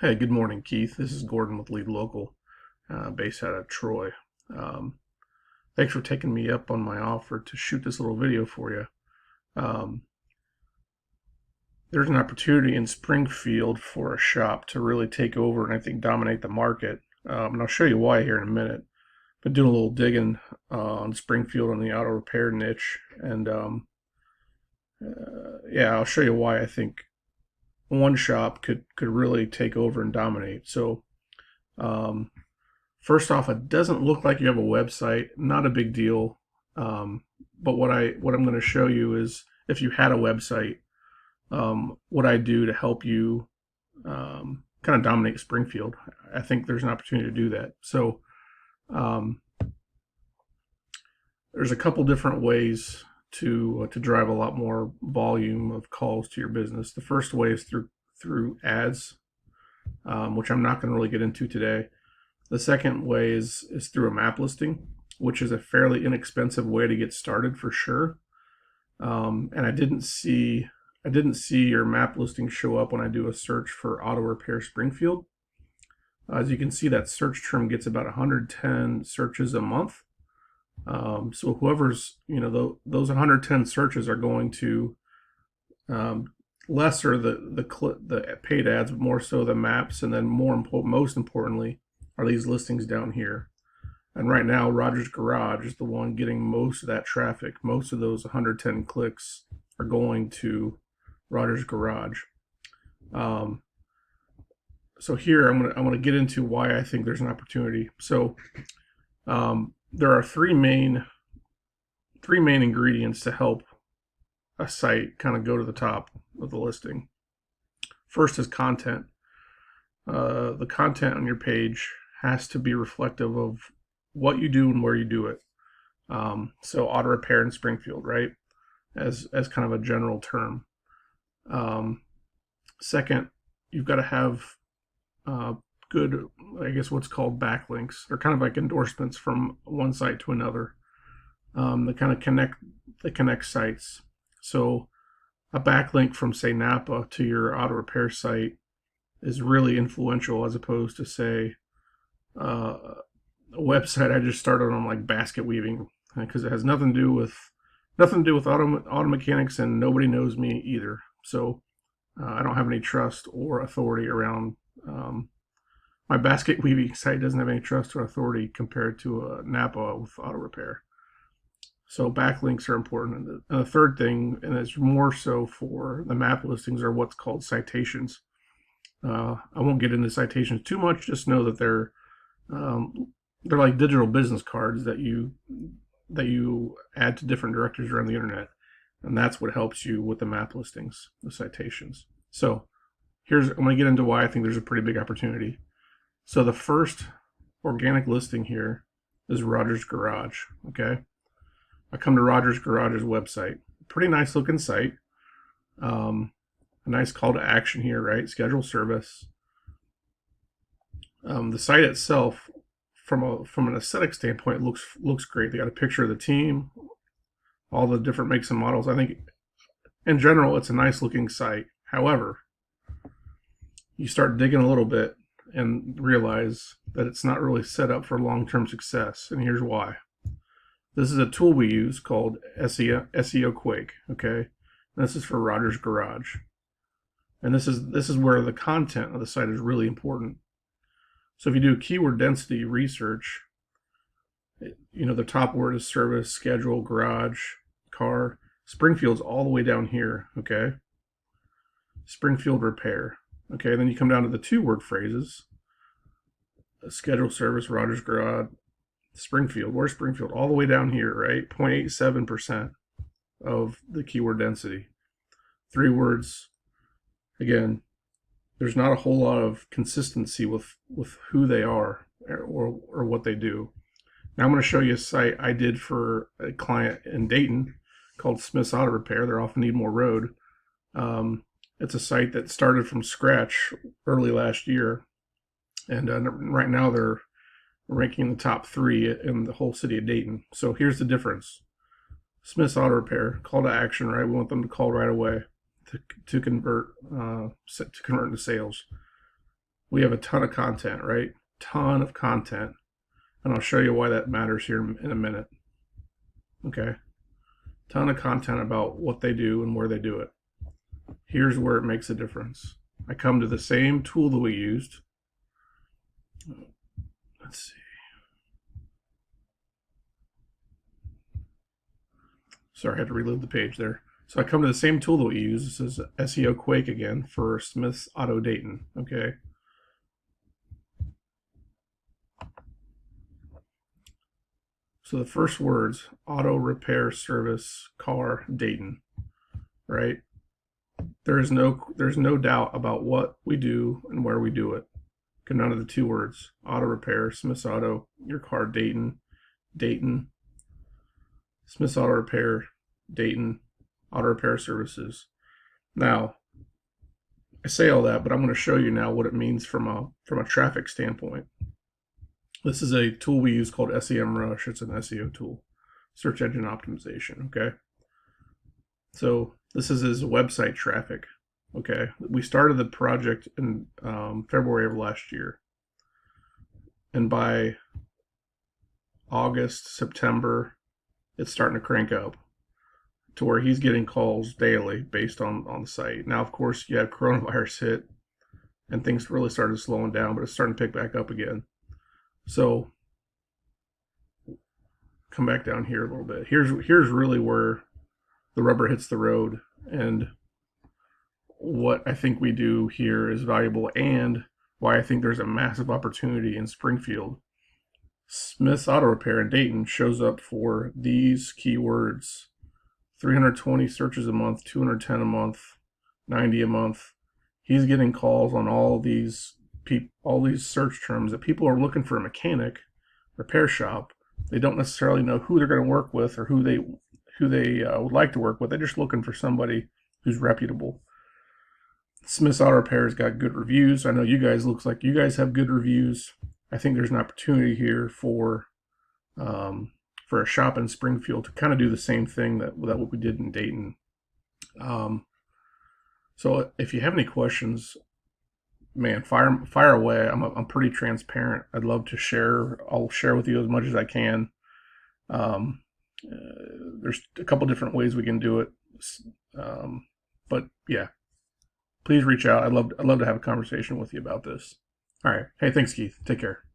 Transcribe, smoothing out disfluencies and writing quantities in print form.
Hey, good morning, Keith. This is Gordon with Lead Local, based out of Troy. Um, Thanks for taking me up on my offer to shoot this little video for you. Um, there's an opportunity in Springfield for a shop to really take over and I think dominate the market. And I'll show you why here in a minute. Been doing a little digging on Springfield on the auto repair niche, and yeah, I'll show you why I think one shop could really take over and dominate. So. Um, First off, it doesn't look like you have a website. Not a big deal. But what I'm going to show you is if you had a website, what I do to help you kind of dominate Springfield. I think there's an opportunity to do that. So um, there's a couple different ways to drive a lot more volume of calls to your business. The first way is through ads, which I'm not going to really get into today. The second way is through a map listing, which is a fairly inexpensive way to get started for sure. And I didn't see your map listing show up when I do a search for auto repair Springfield. As you can see, that search term gets about 110 searches a month. So whoever's, those 110 searches are going to lesser the paid ads, but more so the maps, and then most importantly, are these listings down here. And right now, Rogers Garage is the one getting most of that traffic. Most of those 110 clicks are going to Rogers Garage. So here, I'm gonna get into why I think there's an opportunity. So there are three main ingredients to help a site kind of go to the top of the listing. First is content. The content on your page has to be reflective of what you do and where you do it. So auto repair in Springfield, right? As kind of a general term. Second, you've got to have good, I guess, what's called backlinks. They're kind of like endorsements from one site to another. They kind of connect sites. So a backlink from, say, Napa to your auto repair site is really influential, as opposed to, say, a website I just started on, like basket weaving, because it has nothing to do with auto mechanics, and nobody knows me either. So I don't have any trust or authority around my basket weaving site. Doesn't have any trust or authority compared to a Napa with auto repair. So backlinks are important. And the third thing, and it's more so for the map listings, are what's called citations. I won't get into citations too much. Just know that they're like digital business cards that you add to different directories around the internet, and that's what helps you with the map listings, the citations. So I'm going to get into why I think there's a pretty big opportunity. So the first organic listing here is Rogers Garage. Okay, I come to Rogers Garage's website. Pretty nice looking site. A nice call to action here, right? Schedule service. The site itself, from an aesthetic standpoint, looks great. They got a picture of the team, all the different makes and models. I think in general it's a nice looking site. However, you start digging a little bit and realize that it's not really set up for long-term success. And here's why. This is a tool we use called SEO Quake. Okay, and this is for Rogers Garage, and this is where the content of the site is really important. So if you do keyword density research, the top word is service, schedule, garage, car. Springfield's all the way down here, okay? Springfield repair. Okay, then you come down to the two-word phrases. Schedule, service, Rogers Garage, Springfield. Where's Springfield? All the way down here, right? 0.87% of the keyword density. Three words. Again, there's not a whole lot of consistency with who they are or what they do. Now I'm going to show you a site I did for a client in Dayton called Smith's Auto Repair. They're off Needmore Road. It's a site that started from scratch early last year, and right now they're ranking in the top 3 in the whole city of Dayton. So here's the difference. Smith's Auto Repair, call to action, right? We want them to call right away to convert into sales. we have a ton of content, right? Ton of content. And I'll show you why that matters here in a minute. Okay. Ton of content about what they do and where they do it. Here's where it makes a difference. I come to the same tool that we used. Let's see. Sorry, I had to reload the page there. So I come to the same tool that we use. This is SEO Quake again for Smith's Auto Dayton. Okay. So the first words, auto repair service car Dayton, right? There's no doubt about what we do and where we do it. Come down to the two words, auto repair, Smith's Auto, your car Dayton, Dayton, Smith's Auto Repair, Dayton, Auto Repair Services. Now, I say all that, but I'm going to show you now what it means from a traffic standpoint. This is a tool we use called Sem Rush. It's an SEO tool, search engine optimization. Okay, so this is his website traffic. Okay, we started the project in February of last year, and by August, September, it's starting to crank up to where he's getting calls daily based on the site. Now, of course, you have coronavirus hit, and things really started slowing down, but it's starting to pick back up again. So come back down here a little bit. Here's really where the rubber hits the road, and what I think we do here is valuable, and why I think there's a massive opportunity in Springfield. Smith's Auto Repair in Dayton shows up for these keywords: 320 searches a month, 210 a month, 90 a month. He's getting calls on all these search terms that people are looking for a mechanic, repair shop. They don't necessarily know who they're going to work with or who they would like to work with. They're just looking for somebody who's reputable. Smith's Auto Repair's got good reviews. I know you guys, looks like you guys have good reviews. I think there's an opportunity here for a shop in Springfield to kind of do the same thing that what we did in Dayton. So if you have any questions, man, fire away. I'm pretty transparent. I'd love to share. I'll share with you as much as I can. There's a couple different ways we can do it, but yeah, please reach out. I'd love to have a conversation with you about this. All right. Hey, thanks, Keith. Take care.